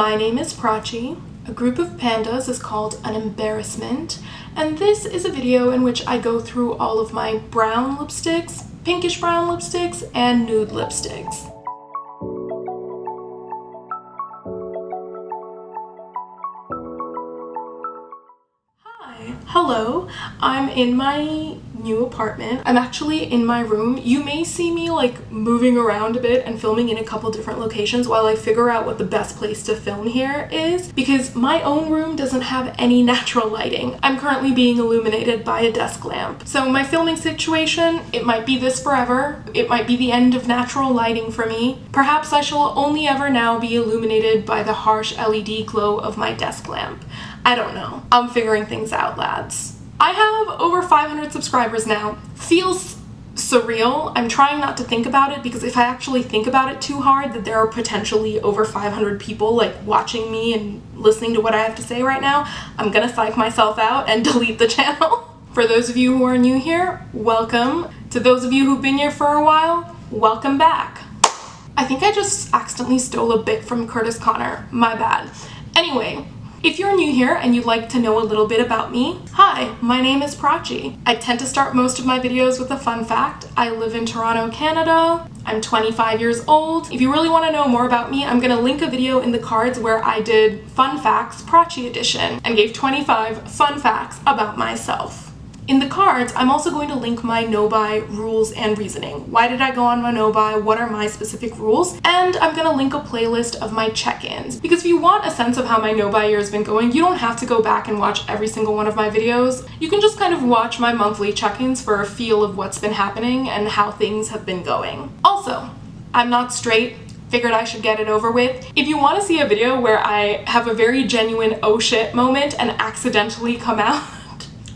My name is Prachi. A group of pandas is called an embarrassment, and this is a video in which I go through all of my brown lipsticks, pinkish brown lipsticks, and nude lipsticks. Hi, hello, I'm in my new apartment. I'm actually in my room. You may see me like moving around a bit and filming in a couple different locations while I figure out what the best place to film here is, because my own room doesn't have any natural lighting. I'm currently being illuminated by a desk lamp. So my filming situation, it might be this forever. It might be the end of natural lighting for me. Perhaps I shall only ever now be illuminated by the harsh LED glow of my desk lamp. I don't know. I'm figuring things out, lads. I have over 500 subscribers now. Feels surreal. I'm trying not to think about it, because if I actually think about it too hard, that there are potentially over 500 people like watching me and listening to what I have to say right now, I'm gonna psych myself out and delete the channel. For those of you who are new here, welcome. To those of you who've been here for a while, welcome back. I think I just accidentally stole a bit from Curtis Connor. My bad. Anyway, if you're new here and you'd like to know a little bit about me, hi, my name is Prachi. I tend to start most of my videos with a fun fact. I live in Toronto, Canada. I'm 25 years old. If you really want to know more about me, I'm gonna link a video in the cards where I did Fun Facts Prachi edition and gave 25 fun facts about myself. In the cards, I'm also going to link my no-buy rules and reasoning. Why did I go on my no-buy? What are my specific rules? And I'm gonna link a playlist of my check-ins. Because if you want a sense of how my no-buy year has been going, you don't have to go back and watch every single one of my videos. You can just kind of watch my monthly check-ins for a feel of what's been happening and how things have been going. Also, I'm not straight. Figured I should get it over with. If you want to see a video where I have a very genuine oh shit moment and accidentally come out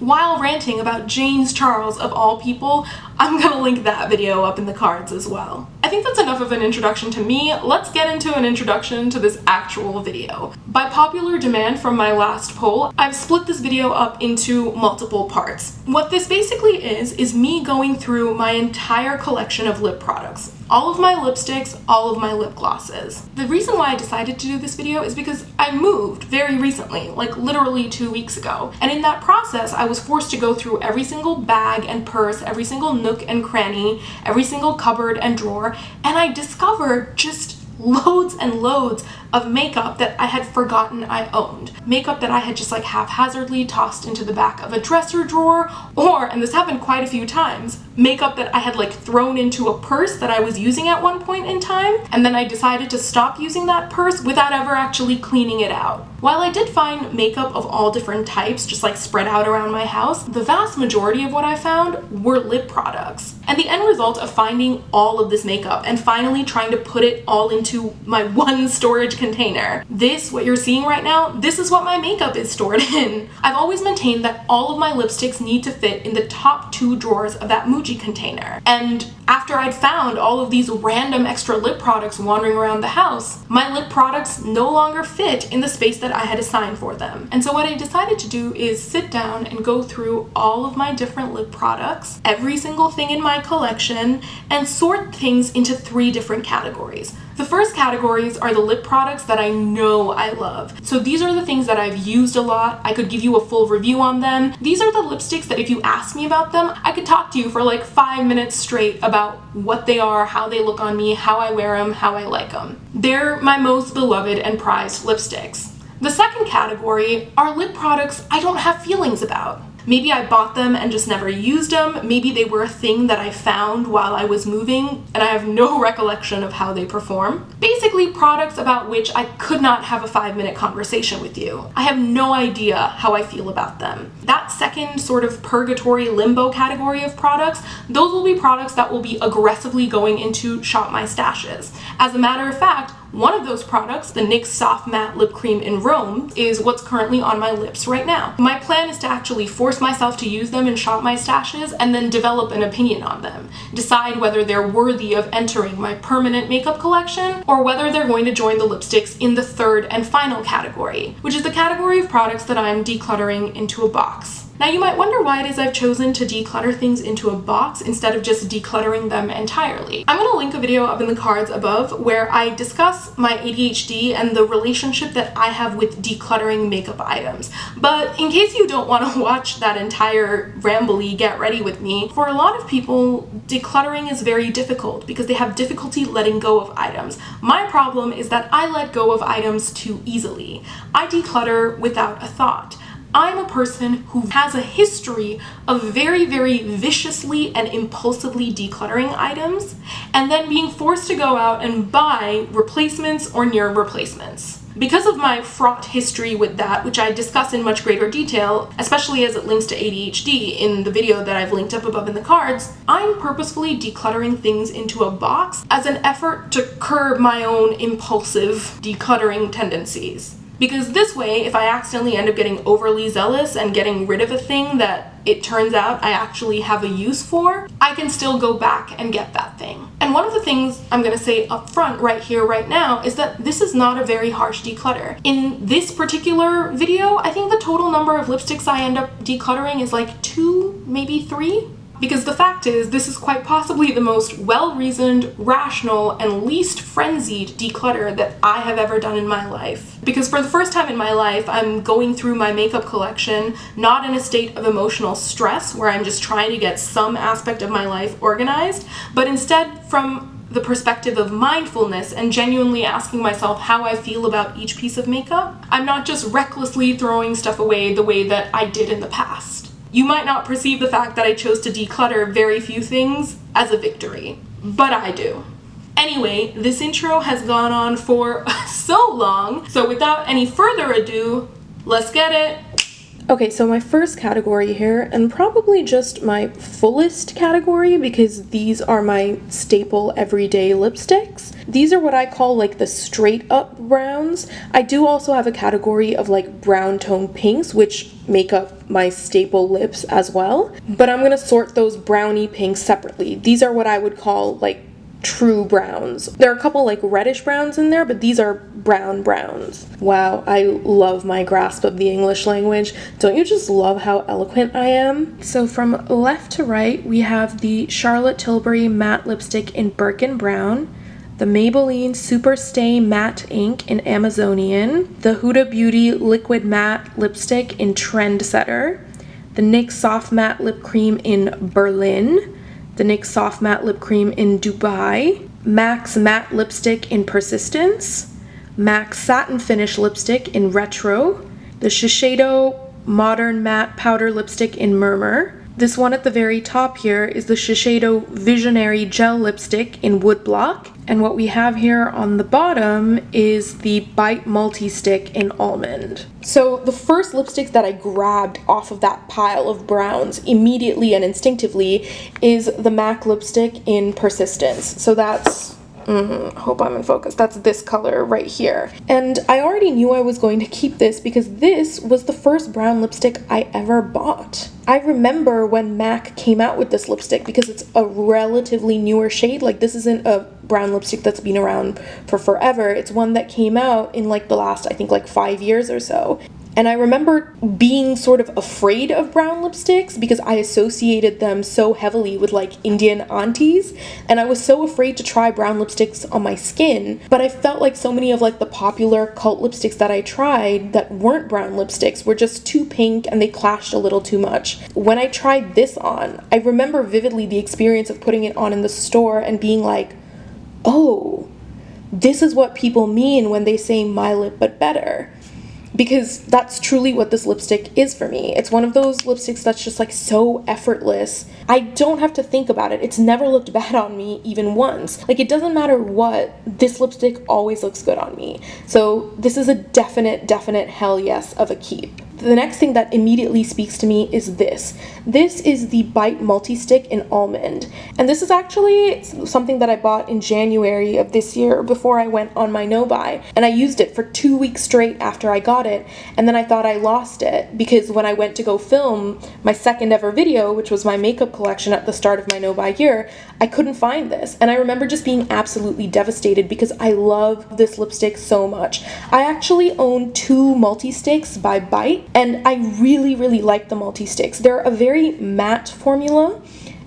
while ranting about James Charles of all people, I'm gonna link that video up in the cards as well. I think that's enough of an introduction to me. Let's get into an introduction to this actual video. By popular demand from my last poll, I've split this video up into multiple parts. What this basically is me going through my entire collection of lip products. All of my lipsticks, all of my lip glosses. The reason why I decided to do this video is because I moved very recently, like literally 2 weeks ago. And in that process, I was forced to go through every single bag and purse, every single nook and cranny, every single cupboard and drawer, and I discovered just loads and loads of makeup that I had forgotten I owned. Makeup that I had just like haphazardly tossed into the back of a dresser drawer, or, and this happened quite a few times, makeup that I had like thrown into a purse that I was using at one point in time, and then I decided to stop using that purse without ever actually cleaning it out. While I did find makeup of all different types just like spread out around my house, the vast majority of what I found were lip products. And the end result of finding all of this makeup and finally trying to put it all into my one storage container. This, what you're seeing right now, this is what my makeup is stored in. I've always maintained that all of my lipsticks need to fit in the top 2 drawers of that Muji container. And after I'd found all of these random extra lip products wandering around the house, my lip products no longer fit in the space that I had assigned for them. And so what I decided to do is sit down and go through all of my different lip products, every single thing in my collection, and sort things into 3 different categories. The first categories are the lip products that I know I love. So these are the things that I've used a lot. I could give you a full review on them. These are the lipsticks that if you asked me about them, I could talk to you for like 5 minutes straight about what they are, how they look on me, how I wear them, how I like them. They're my most beloved and prized lipsticks. The second category are lip products I don't have feelings about. Maybe I bought them and just never used them. Maybe they were a thing that I found while I was moving and I have no recollection of how they perform. Basically, products about which I could not have a 5-minute conversation with you. I have no idea how I feel about them. That second sort of purgatory limbo category of products, those will be products that will be aggressively going into shop my stashes. As a matter of fact, one of those products, the NYX Soft Matte Lip Cream in Rome, is what's currently on my lips right now. My plan is to actually force myself to use them and shop my stashes and then develop an opinion on them. Decide whether they're worthy of entering my permanent makeup collection or whether they're going to join the lipsticks in the third and final category, which is the category of products that I'm decluttering into a box. Now you might wonder why it is I've chosen to declutter things into a box instead of just decluttering them entirely. I'm gonna link a video up in the cards above where I discuss my ADHD and the relationship that I have with decluttering makeup items. But in case you don't want to watch that entire rambly get ready with me, for a lot of people, decluttering is very difficult because they have difficulty letting go of items. My problem is that I let go of items too easily. I declutter without a thought. I'm a person who has a history of very, very viciously and impulsively decluttering items and then being forced to go out and buy replacements or near replacements. Because of my fraught history with that, which I discuss in much greater detail, especially as it links to ADHD in the video that I've linked up above in the cards, I'm purposefully decluttering things into a box as an effort to curb my own impulsive decluttering tendencies. Because this way, if I accidentally end up getting overly zealous and getting rid of a thing that it turns out I actually have a use for, I can still go back and get that thing. And one of the things I'm gonna say up front right here, right now, is that this is not a very harsh declutter. In this particular video, I think the total number of lipsticks I end up decluttering is like 2, maybe 3. Because the fact is, this is quite possibly the most well-reasoned, rational, and least frenzied declutter that I have ever done in my life. Because for the first time in my life, I'm going through my makeup collection not in a state of emotional stress where I'm just trying to get some aspect of my life organized, but instead from the perspective of mindfulness and genuinely asking myself how I feel about each piece of makeup. I'm not just recklessly throwing stuff away the way that I did in the past. You might not perceive the fact that I chose to declutter very few things as a victory, but I do. Anyway, this intro has gone on for so long, so without any further ado, let's get it. Okay, so my first category here, and probably just my fullest category because these are my staple everyday lipsticks. These are what I call like the straight up browns. I do also have a category of like brown tone pinks, which make up my staple lips as well. But I'm gonna sort those brownie pinks separately. These are what I would call like true browns. There are a couple like reddish browns in there, but these are brown browns. Wow, I love my grasp of the English language. Don't you just love how eloquent I am? So from left to right, we have the Charlotte Tilbury matte lipstick in Birkin Brown, the Maybelline Super Stay Matte Ink in Amazonian, the Huda Beauty Liquid Matte Lipstick in Trendsetter, the NYX Soft Matte Lip Cream in Berlin, the NYX Soft Matte Lip Cream in Dubai, MAC's Matte Lipstick in Persistence, MAC's Satin Finish Lipstick in Retro, the Shiseido Modern Matte Powder Lipstick in Murmur. This one at the very top here is the Shiseido Visionary Gel Lipstick in Woodblock. And what we have here on the bottom is the Bite Multistick in Almond. So the first lipsticks that I grabbed off of that pile of browns immediately and instinctively is the MAC lipstick in Persistence. So that's hope I'm in focus. That's this color right here. And I already knew I was going to keep this because this was the first brown lipstick I ever bought. I remember when MAC came out with this lipstick because it's a relatively newer shade. Like, this isn't a brown lipstick that's been around for forever. It's one that came out in like the last, I think, like 5 years or so. And I remember being sort of afraid of brown lipsticks because I associated them so heavily with like Indian aunties, and I was so afraid to try brown lipsticks on my skin. But I felt like so many of like the popular cult lipsticks that I tried that weren't brown lipsticks were just too pink and they clashed a little too much. When I tried this on, I remember vividly the experience of putting it on in the store and being like, oh, this is what people mean when they say my lip but better. Because that's truly what this lipstick is for me. It's one of those lipsticks that's just like so effortless. I don't have to think about it. It's never looked bad on me even once. Like, it doesn't matter what, this lipstick always looks good on me. So this is a definite hell yes of a keep. The next thing that immediately speaks to me is this. This is the Bite Multistick in Almond. And this is actually something that I bought in January of this year before I went on my no-buy. And I used it for 2 weeks straight after I got it. And then I thought I lost it because when I went to go film my second ever video, which was my makeup collection at the start of my no-buy year, I couldn't find this. And I remember just being absolutely devastated because I love this lipstick so much. I actually own 2 Multisticks by Bite. and I really, really like the Multisticks. They're a very matte formula,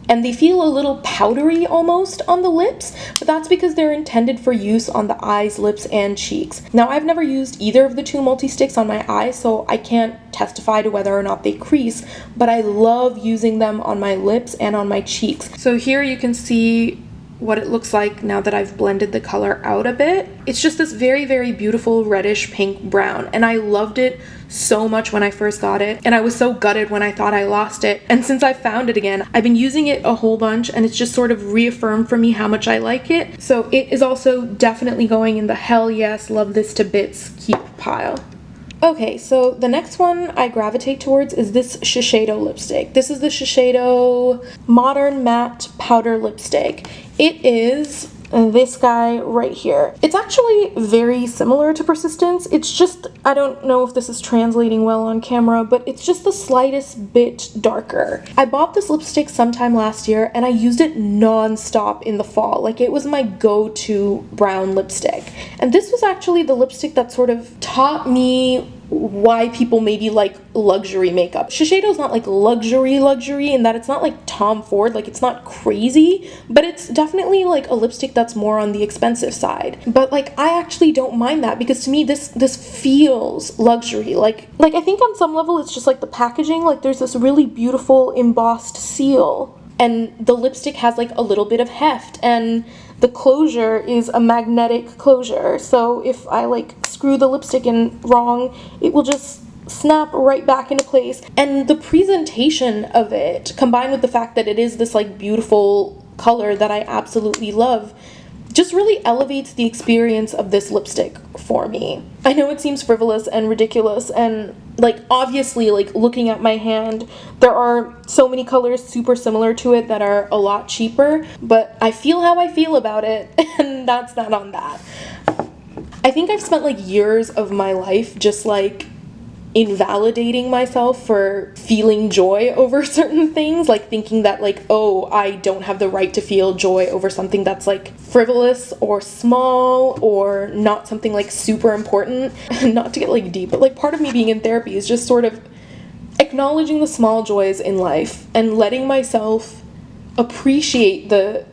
and they feel a little powdery almost on the lips, but that's because they're intended for use on the eyes, lips, and cheeks. Now, I've never used either of the two Multisticks on my eyes, so I can't testify to whether or not they crease, but I love using them on my lips and on my cheeks. So here you can see what it looks like now that I've blended the color out a bit. It's just this very, very beautiful reddish pink brown, and I loved it so much when I first got it, and I was so gutted when I thought I lost it. And since I found it again, I've been using it a whole bunch, and it's just sort of reaffirmed for me how much I like it. So it is also definitely going in the hell yes, love this to bits keep pile. Okay, so the next one I gravitate towards is this Shiseido lipstick. This is the Shiseido Modern Matte Powder Lipstick. It is this guy right here. It's actually very similar to Persistence. It's just, I don't know if this is translating well on camera, but it's just the slightest bit darker. I bought this lipstick sometime last year, and I used it non-stop in the fall. Like, it was my go-to brown lipstick. And this was actually the lipstick that sort of taught me why people maybe like luxury makeup. Shiseido's not like luxury in that it's not like Tom Ford, like it's not crazy, but it's definitely like a lipstick that's more on the expensive side. But like I actually don't mind that, because to me this feels luxury. Like I think on some level it's just like the packaging, like there's this really beautiful embossed seal, and the lipstick has like a little bit of heft, and the closure is a magnetic closure, so if I like screw the lipstick in wrong, it will just snap right back into place. And the presentation of it, combined with the fact that it is this like beautiful color that I absolutely love, just really elevates the experience of this lipstick for me. I know it seems frivolous and ridiculous, and like obviously, like looking at my hand, there are so many colors super similar to it that are a lot cheaper, but I feel how I feel about it, and that's that on that. I think I've spent like years of my life just like invalidating myself for feeling joy over certain things, like thinking that like, oh, I don't have the right to feel joy over something that's like frivolous or small or not something like super important. Not to get like deep, but like part of me being in therapy is just sort of acknowledging the small joys in life and letting myself appreciate the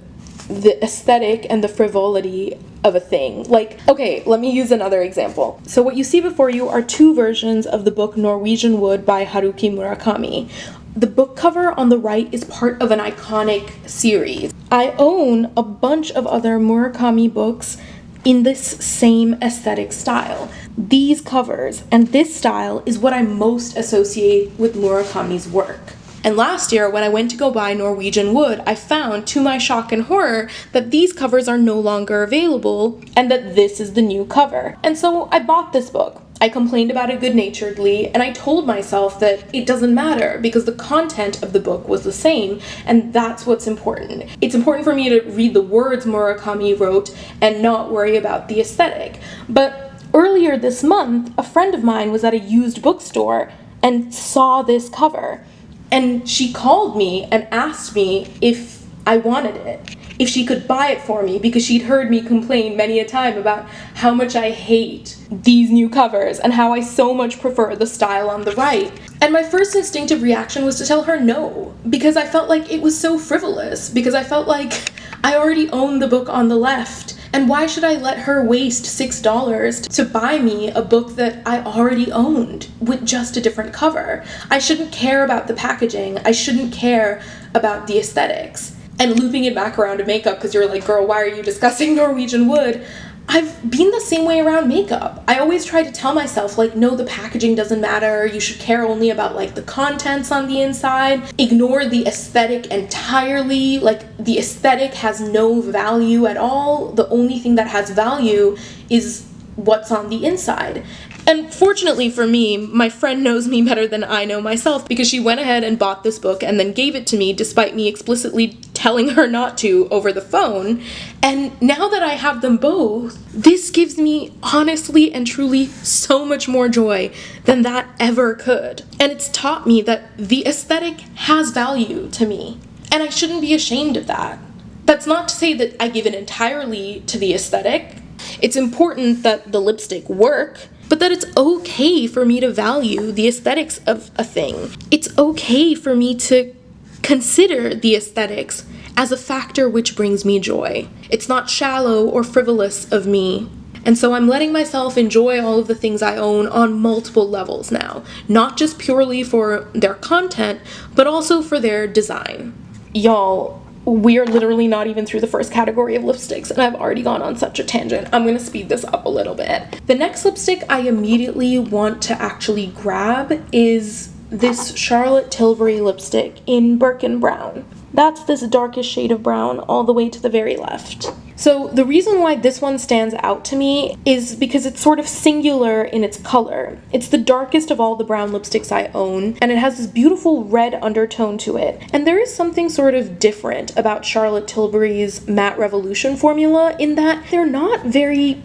aesthetic and the frivolity of a thing. Like, okay, let me use another example. So what you see before you are two versions of the book Norwegian Wood by Haruki Murakami. The book cover on the right is part of an iconic series. I own a bunch of other Murakami books in this same aesthetic style. These covers and this style is what I most associate with Murakami's work. And last year, when I went to go buy Norwegian Wood, I found, to my shock and horror, that these covers are no longer available and that this is the new cover. And so I bought this book. I complained about it good-naturedly, and I told myself that it doesn't matter because the content of the book was the same, and that's what's important. It's important for me to read the words Murakami wrote and not worry about the aesthetic. But earlier this month, a friend of mine was at a used bookstore and saw this cover. And she called me and asked me if I wanted it, if she could buy it for me, because she'd heard me complain many a time about how much I hate these new covers and how I so much prefer the style on the right. And my first instinctive reaction was to tell her no, because I felt like it was so frivolous, because I felt like I already owned the book on the left. And why should I let her waste $6 to buy me a book that I already owned with just a different cover? I shouldn't care about the packaging. I shouldn't care about the aesthetics. And looping it back around to makeup, because you're like, girl, why are you discussing Norwegian Wood? I've been the same way around makeup. I always try to tell myself, like, no, the packaging doesn't matter. You should care only about, like, the contents on the inside. Ignore the aesthetic entirely. Like, the aesthetic has no value at all. The only thing that has value is what's on the inside. And fortunately for me, my friend knows me better than I know myself, because she went ahead and bought this book and then gave it to me despite me explicitly telling her not to over the phone. And now that I have them both, this gives me honestly and truly so much more joy than that ever could. And it's taught me that the aesthetic has value to me, and I shouldn't be ashamed of that. That's not to say that I give it entirely to the aesthetic. It's important that the lipstick work, but that it's okay for me to value the aesthetics of a thing. It's okay for me to consider the aesthetics as a factor which brings me joy. It's not shallow or frivolous of me. And so I'm letting myself enjoy all of the things I own on multiple levels now, not just purely for their content, but also for their design. Y'all, we are literally not even through the first category of lipsticks, and I've already gone on such a tangent. I'm gonna speed this up a little bit. The next lipstick I immediately want to actually grab is this Charlotte Tilbury lipstick in Birkin Brown. That's this darkest shade of brown all the way to the very left. So the reason why this one stands out to me is because it's sort of singular in its color. It's the darkest of all the brown lipsticks I own, and it has this beautiful red undertone to it. And there is something sort of different about Charlotte Tilbury's Matte Revolution formula in that they're not very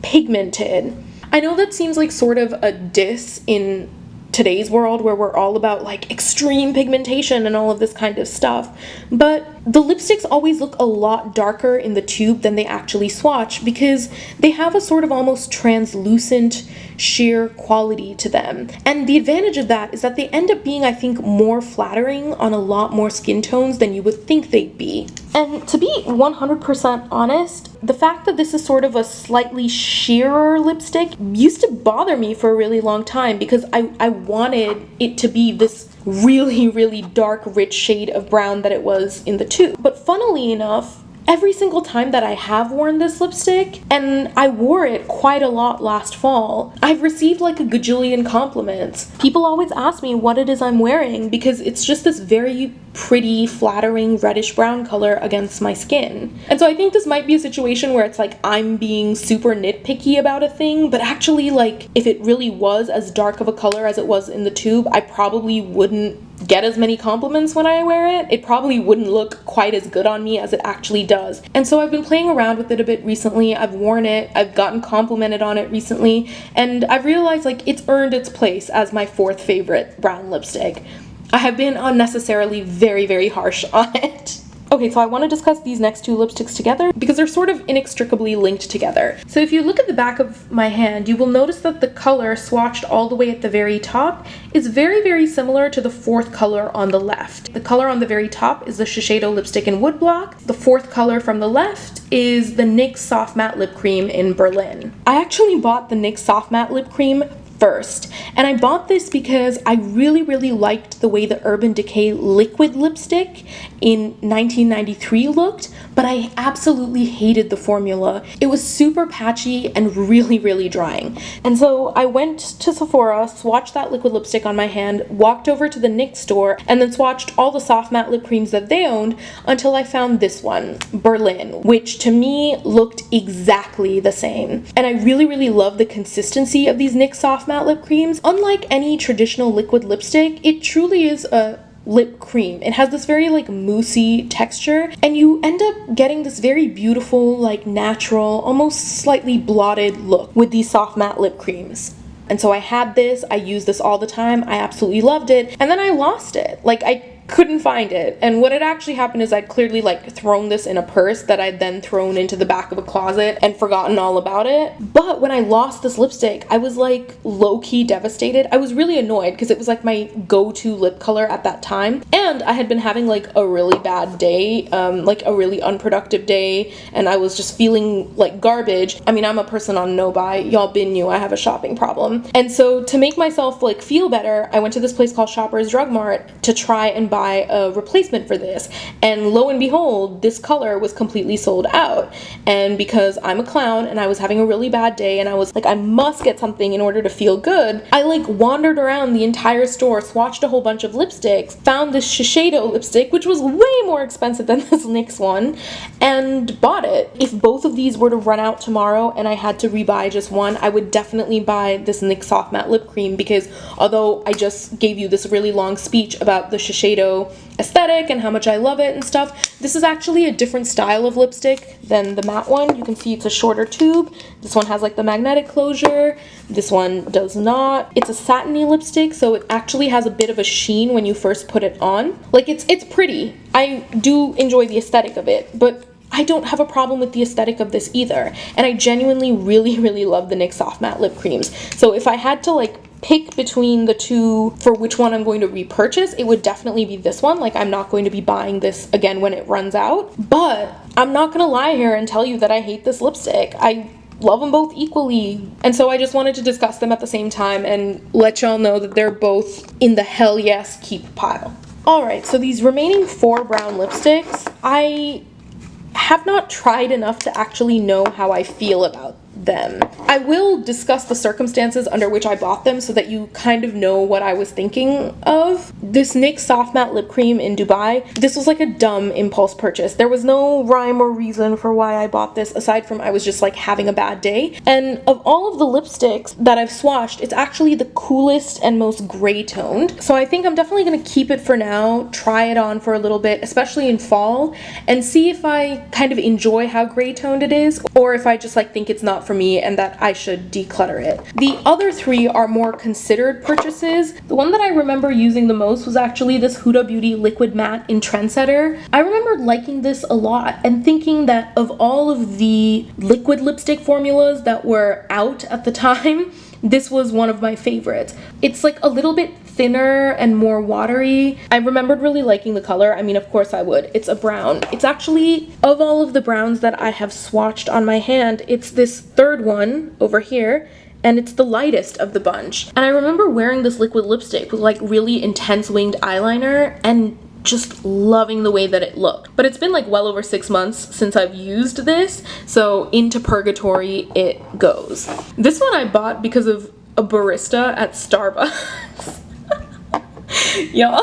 pigmented. I know that seems like sort of a diss in today's world where we're all about like extreme pigmentation and all of this kind of stuff, but the lipsticks always look a lot darker in the tube than they actually swatch because they have a sort of almost translucent sheer quality to them. And the advantage of that is that they end up being, I think, more flattering on a lot more skin tones than you would think they'd be. And to be 100% honest, the fact that this is sort of a slightly sheerer lipstick used to bother me for a really long time because I wanted it to be this really, really dark, rich shade of brown that it was in the tube. But funnily enough, every single time that I have worn this lipstick, and I wore it quite a lot last fall, I've received like a gajillion compliments. People always ask me what it is I'm wearing because it's just this very pretty, flattering reddish brown color against my skin. And so I think this might be a situation where it's like I'm being super nitpicky about a thing, but actually like if it really was as dark of a color as it was in the tube, I probably wouldn't get as many compliments when I wear it. It probably wouldn't look quite as good on me as it actually does. And so I've been playing around with it a bit recently. I've worn it, I've gotten complimented on it recently, and I've realized like it's earned its place as my fourth favorite brown lipstick. I have been unnecessarily very, very harsh on it. Okay, so I want to discuss these next two lipsticks together because they're sort of inextricably linked together. So if you look at the back of my hand, you will notice that the color swatched all the way at the very top is very, very similar to the fourth color on the left. The color on the very top is the Shiseido lipstick in Woodblock. The fourth color from the left is the NYX Soft Matte Lip Cream in Berlin. I actually bought the NYX Soft Matte Lip Cream first, and I bought this because I really, really liked the way the Urban Decay liquid lipstick in 1993 looked, but I absolutely hated the formula. It was super patchy and really, really drying. And so I went to Sephora, swatched that liquid lipstick on my hand, walked over to the NYX store, and then swatched all the soft matte lip creams that they owned until I found this one, Berlin, which to me looked exactly the same. And I really, really love the consistency of these NYX soft matte lip creams. Unlike any traditional liquid lipstick, it truly is a lip cream. It has this very like moussey texture, and you end up getting this very beautiful, like natural, almost slightly blotted look with these soft matte lip creams. And so I had this, I used this all the time, I absolutely loved it, and then I lost it. Like I couldn't find it. And what had actually happened is I'd clearly like thrown this in a purse that I'd then thrown into the back of a closet and forgotten all about it. But when I lost this lipstick, I was like low-key devastated. I was really annoyed because it was like my go-to lip color at that time. And I had been having like a really bad day, like a really unproductive day, and I was just feeling like garbage. I mean, I'm a person on no buy. Y'all been new, I have a shopping problem. And so to make myself like feel better, I went to this place called Shoppers Drug Mart to try and buy a replacement for this, and lo and behold, this color was completely sold out. And because I'm a clown and I was having a really bad day and I was like, I must get something in order to feel good, I like wandered around the entire store, swatched a whole bunch of lipsticks, found this Shiseido lipstick, which was way more expensive than this NYX one, and bought it. If both of these were to run out tomorrow and I had to rebuy just one, I would definitely buy this NYX Soft Matte Lip Cream, because although I just gave you this really long speech about the Shiseido aesthetic and how much I love it and stuff, this is actually a different style of lipstick than the matte one. You can see it's a shorter tube. This one has like the magnetic closure. This one does not. It's a satiny lipstick, so it actually has a bit of a sheen when you first put it on. Like it's pretty. I do enjoy the aesthetic of it, but I don't have a problem with the aesthetic of this either. And I genuinely really love the NYX Soft Matte Lip Creams. So if I had to like pick between the two for which one I'm going to repurchase, it would definitely be this one. Like, I'm not going to be buying this again when it runs out. But I'm not gonna lie here and tell you that I hate this lipstick. I love them both equally. And so I just wanted to discuss them at the same time and let y'all know that they're both in the hell yes keep pile. Alright, so these remaining 4 brown lipsticks, I have not tried enough to actually know how I feel about them. I will discuss the circumstances under which I bought them so that you kind of know what I was thinking of. This NYX Soft Matte Lip Cream in Dubai, this was like a dumb impulse purchase. There was no rhyme or reason for why I bought this aside from I was just like having a bad day. And of all of the lipsticks that I've swatched, it's actually the coolest and most gray toned. So I think I'm definitely gonna keep it for now, try it on for a little bit, especially in fall, and see if I kind of enjoy how gray toned it is, or if I just like think it's not for me and that I should declutter it. The other 3 are more considered purchases. The one that I remember using the most was actually this Huda Beauty Liquid Matte in Trendsetter. I remember liking this a lot and thinking that of all of the liquid lipstick formulas that were out at the time, this was one of my favorites. It's like a little bit thinner and more watery. I remembered really liking the color. I mean, of course I would. It's a brown. It's actually, of all of the browns that I have swatched on my hand, it's this 3rd one over here, and it's the lightest of the bunch. And I remember wearing this liquid lipstick with like really intense winged eyeliner and just loving the way that it looked. But it's been like well over 6 months since I've used this, so into purgatory it goes. This one I bought because of a barista at Starbucks. Y'all,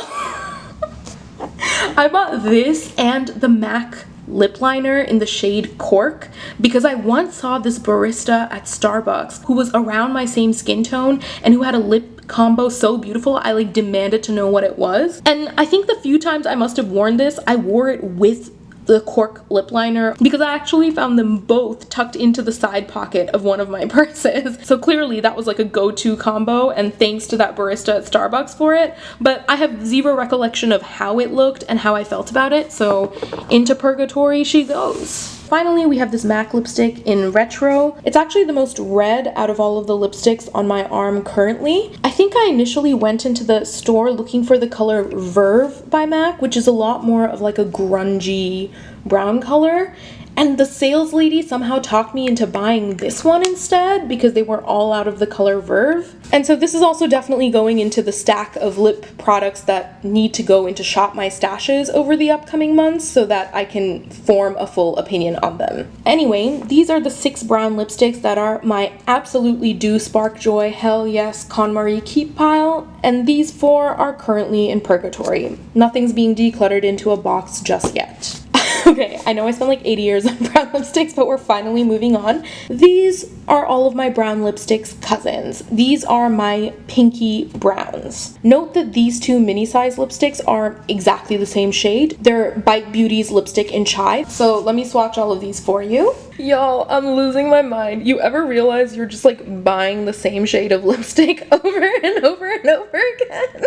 I bought this and the MAC lip liner in the shade Cork because I once saw this barista at Starbucks who was around my same skin tone and who had a lip combo so beautiful I like demanded to know what it was. And I think the few times I must have worn this, I wore it with the Cork lip liner because I actually found them both tucked into the side pocket of one of my purses. So clearly that was like a go-to combo, and thanks to that barista at Starbucks for it. But I have zero recollection of how it looked and how I felt about it, so into purgatory she goes. Finally, we have this MAC lipstick in Retro. It's actually the most red out of all of the lipsticks on my arm currently. I think I initially went into the store looking for the color Verve by MAC, which is a lot more of like a grungy brown color. And the sales lady somehow talked me into buying this one instead because they were all out of the color Verve. And so this is also definitely going into the stack of lip products that need to go into Shop My Stashes over the upcoming months so that I can form a full opinion on them. Anyway, these are the 6 brown lipsticks that are my absolutely do spark joy, hell yes, KonMari keep pile, and these 4 are currently in purgatory. Nothing's being decluttered into a box just yet. Okay, I know I spent like 80 years on brown lipsticks, but we're finally moving on. These are all of my brown lipsticks cousins. These are my pinky browns. Note that these 2 mini size lipsticks are exactly the same shade. They're Bite Beauty's lipstick in Chai. So let me swatch all of these for you. Y'all, I'm losing my mind. You ever realize you're just like buying the same shade of lipstick over and over and over again?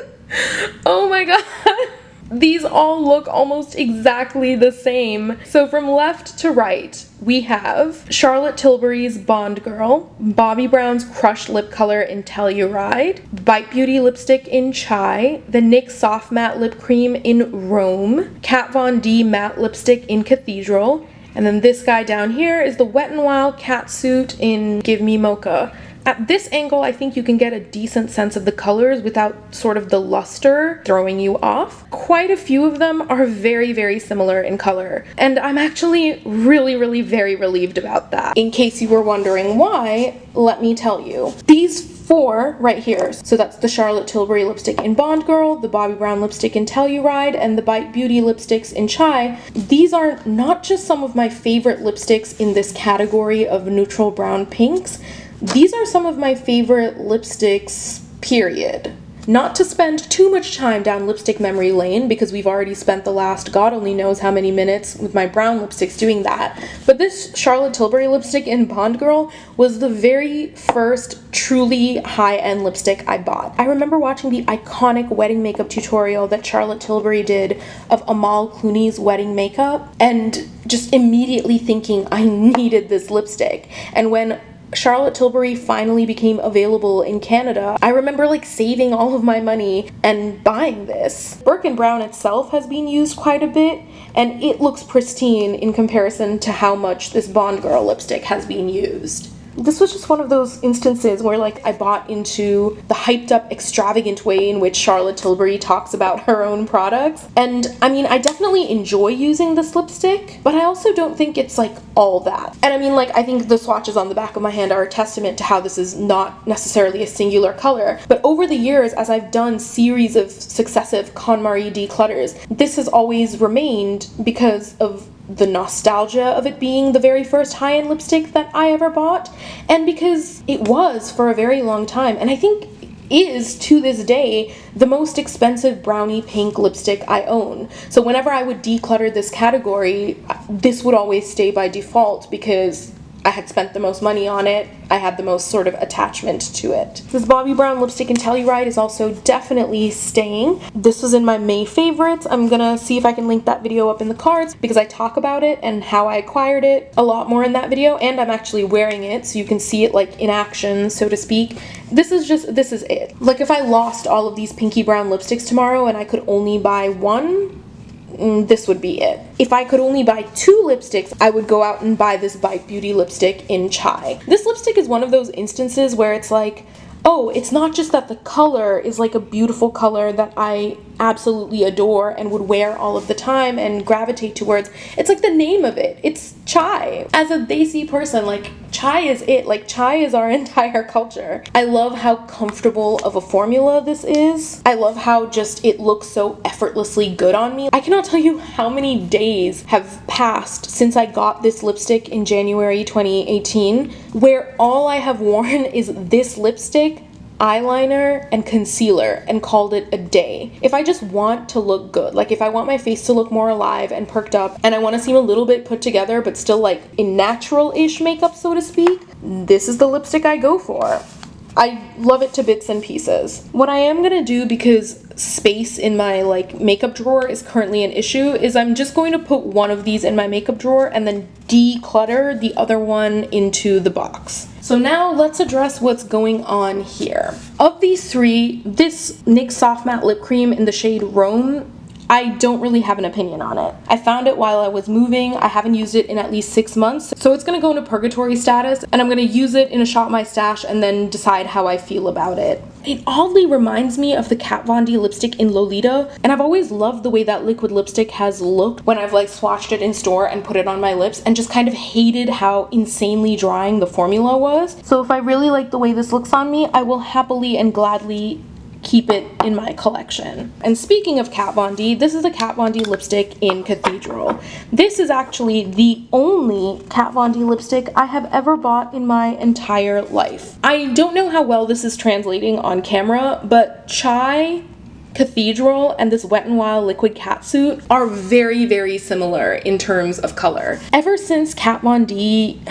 Oh my god. These all look almost exactly the same. So from left to right, we have Charlotte Tilbury's Bond Girl, Bobbi Brown's Crushed Lip Color in Telluride, Bite Beauty Lipstick in Chai, the NYX Soft Matte Lip Cream in Rome, Kat Von D Matte Lipstick in Cathedral, and then this guy down here is the Wet n Wild Catsuit in Give Me Mocha. At this angle, I think you can get a decent sense of the colors without sort of the luster throwing you off. Quite a few of them are very similar in color, and I'm actually really very relieved about that. In case you were wondering why, let me tell you. These 4 right here, so that's the Charlotte Tilbury lipstick in Bond Girl, the Bobbi Brown lipstick in Telluride, and the Bite Beauty lipsticks in Chai. These are not just some of my favorite lipsticks in this category of neutral brown pinks, these are some of my favorite lipsticks, period. Not to spend too much time down lipstick memory lane, because we've already spent the last god only knows how many minutes with my brown lipsticks doing that, but this Charlotte Tilbury lipstick in Bond Girl was the very first truly high-end lipstick I bought. I remember watching the iconic wedding makeup tutorial that Charlotte Tilbury did of Amal Clooney's wedding makeup, and just immediately thinking I needed this lipstick. And when Charlotte Tilbury finally became available in Canada, I remember like saving all of my money and buying this. Birkin Brown itself has been used quite a bit, and it looks pristine in comparison to how much this Bond Girl lipstick has been used. This was just one of those instances where like I bought into the hyped up extravagant way in which Charlotte Tilbury talks about her own products. And I mean, I definitely enjoy using this lipstick, but I also don't think it's like all that. And I mean, like, I think the swatches on the back of my hand are a testament to how this is not necessarily a singular color. But over the years, as I've done series of successive KonMari declutters, this has always remained because of the nostalgia of it being the very first high-end lipstick that I ever bought, and because it was for a very long time, and I think is to this day the most expensive brownie pink lipstick I own. So whenever I would declutter this category, this would always stay by default because I had spent the most money on it. I had the most sort of attachment to it. This Bobbi Brown lipstick in Telluride is also definitely staying. This was in my May favorites. I'm gonna see if I can link that video up in the cards because I talk about it and how I acquired it a lot more in that video, and I'm actually wearing it so you can see it like in action, so to speak. This is it. Like if I lost all of these pinky brown lipsticks tomorrow and I could only buy one, this would be it. If I could only buy 2 lipsticks, I would go out and buy this Bite Beauty lipstick in Chai. This lipstick is one of those instances where it's like, oh, it's not just that the color is like a beautiful color that I absolutely adore and would wear all of the time and gravitate towards. It's like the name of it. It's chai. As a Desi person, like chai is it. Like chai is our entire culture. I love how comfortable of a formula this is. I love how just it looks so effortlessly good on me. I cannot tell you how many days have passed since I got this lipstick in January 2018 where all I have worn is this lipstick, eyeliner, and concealer and called it a day. If I just want to look good, like if I want my face to look more alive and perked up and I want to seem a little bit put together but still like in natural-ish makeup, so to speak, this is the lipstick I go for. I love it to bits and pieces. What I am gonna do, because space in my like makeup drawer is currently an issue, is I'm just going to put one of these in my makeup drawer and then declutter the other one into the box. So now let's address what's going on here. Of these 3, this NYX Soft Matte Lip Cream in the shade Rome, I don't really have an opinion on it. I found it while I was moving. I haven't used it in at least 6 months, so it's gonna go into purgatory status, and I'm gonna use it in a Shop My Stash and then decide how I feel about it. It oddly reminds me of the Kat Von D lipstick in Lolita, and I've always loved the way that liquid lipstick has looked when I've like swatched it in store and put it on my lips, and just kind of hated how insanely drying the formula was. So if I really like the way this looks on me, I will happily and gladly keep it in my collection. And speaking of Kat Von D, this is a Kat Von D lipstick in Cathedral. This is actually the only Kat Von D lipstick I have ever bought in my entire life. I don't know how well this is translating on camera, but Chai, Cathedral, and this Wet n Wild liquid catsuit are very, very similar in terms of color. Ever since Kat Von D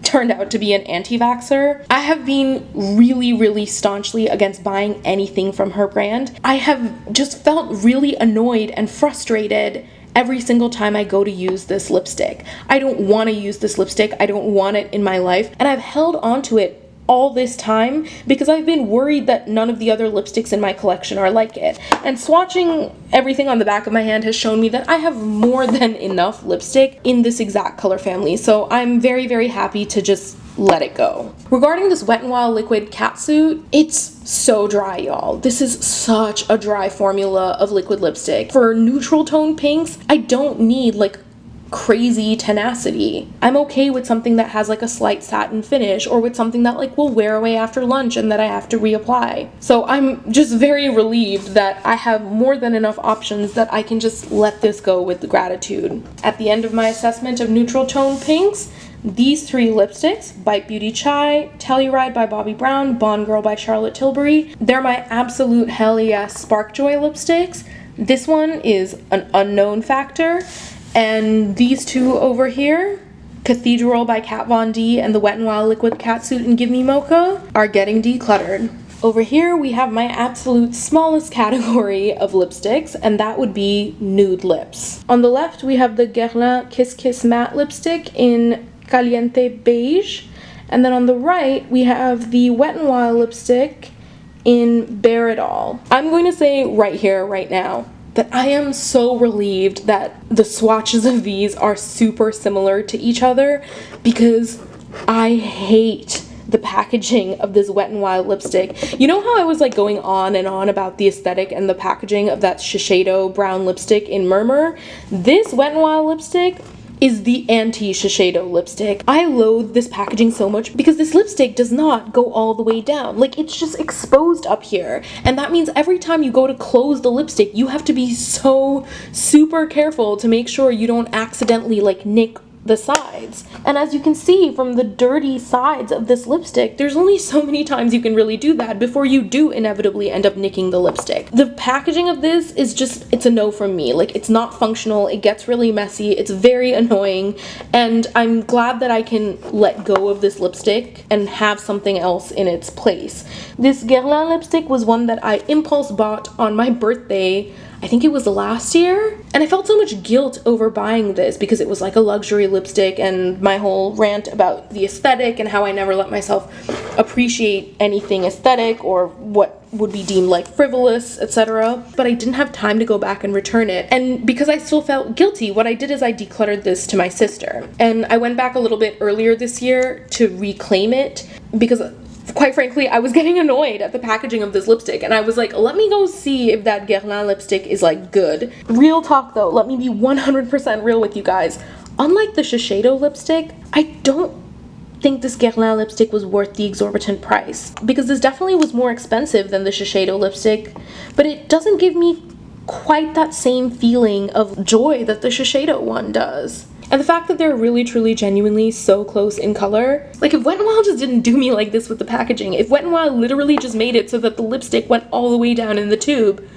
turned out to be an anti-vaxxer, I have been really, really staunchly against buying anything from her brand. I have just felt really annoyed and frustrated every single time I go to use this lipstick. I don't want to use this lipstick. I don't want it in my life, and I've held on to it all this time because I've been worried that none of the other lipsticks in my collection are like it. And swatching everything on the back of my hand has shown me that I have more than enough lipstick in this exact color family, so I'm very, very happy to just let it go. Regarding this Wet n Wild liquid catsuit, it's so dry, y'all. This is such a dry formula of liquid lipstick. For neutral tone pinks, I don't need like crazy tenacity. I'm okay with something that has like a slight satin finish, or with something that like will wear away after lunch and that I have to reapply. So I'm just very relieved that I have more than enough options that I can just let this go with gratitude. At the end of my assessment of neutral tone pinks, these three lipsticks, Bite Beauty Chai, Telluride by Bobbi Brown, Bond Girl by Charlotte Tilbury. They're my absolute hell yes Spark Joy lipsticks. This one is an unknown factor. And these two over here, Cathedral by Kat Von D and the Wet n Wild Liquid Catsuit and Give Me Mocha, are getting decluttered. Over here we have my absolute smallest category of lipsticks, and that would be nude lips. On the left we have the Guerlain Kiss Kiss Matte lipstick in Caliente Beige, and then on the right we have the Wet n Wild lipstick in Bare It All. I'm going to say right here, right now, that I am so relieved that the swatches of these are super similar to each other, because I hate the packaging of this Wet n Wild lipstick. You know how I was like going on and on about the aesthetic and the packaging of that Shiseido brown lipstick in Murmur? This Wet n Wild lipstick is the anti-Shiseido lipstick. I loathe this packaging so much because this lipstick does not go all the way down. Like, it's just exposed up here. And that means every time you go to close the lipstick, you have to be so super careful to make sure you don't accidentally like nick the sides. And as you can see from the dirty sides of this lipstick, there's only so many times you can really do that before you do inevitably end up nicking the lipstick. The packaging of this is just, it's a no from me. Like, it's not functional, it gets really messy, it's very annoying, and I'm glad that I can let go of this lipstick and have something else in its place. This Guerlain lipstick was one that I impulse bought on my birthday. I think it was last year, and I felt so much guilt over buying this because it was like a luxury lipstick, and my whole rant about the aesthetic and how I never let myself appreciate anything aesthetic or what would be deemed like frivolous, etc. But I didn't have time to go back and return it, and because I still felt guilty, what I did is I decluttered this to my sister, and I went back a little bit earlier this year to reclaim it because, quite frankly, I was getting annoyed at the packaging of this lipstick, and I was like, let me go see if that Guerlain lipstick is like good. Real talk though, let me be 100% real with you guys. Unlike the Shiseido lipstick, I don't think this Guerlain lipstick was worth the exorbitant price, because this definitely was more expensive than the Shiseido lipstick, but it doesn't give me quite that same feeling of joy that the Shiseido one does. And the fact that they're really, truly, genuinely so close in color. Like, if Wet n Wild just didn't do me like this with the packaging, if Wet n Wild literally just made it so that the lipstick went all the way down in the tube,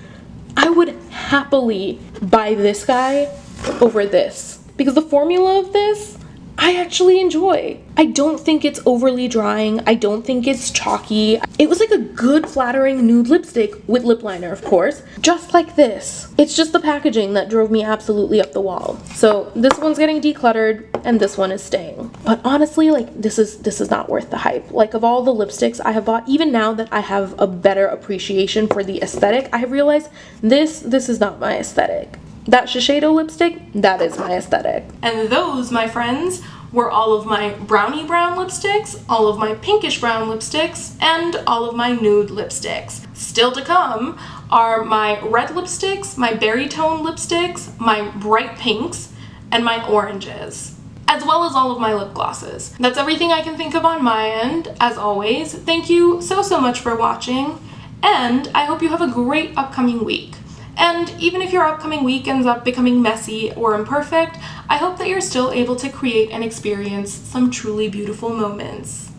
I would happily buy this guy over this. Because the formula of this, I actually enjoy. I don't think it's overly drying. I don't think it's chalky. It was like a good, flattering nude lipstick with lip liner, of course, just like this. It's just the packaging that drove me absolutely up the wall. So this one's getting decluttered and this one is staying. But honestly, like, this is not worth the hype. Like, of all the lipsticks I have bought, even now that I have a better appreciation for the aesthetic, I have realized this is not my aesthetic. That Shiseido lipstick, that is my aesthetic. And those, my friends, were all of my brownie brown lipsticks, all of my pinkish brown lipsticks, and all of my nude lipsticks. Still to come are my red lipsticks, my berry tone lipsticks, my bright pinks, and my oranges, as well as all of my lip glosses. That's everything I can think of on my end. As always, thank you so much for watching, and I hope you have a great upcoming week. And even if your upcoming week ends up becoming messy or imperfect, I hope that you're still able to create and experience some truly beautiful moments.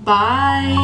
Bye!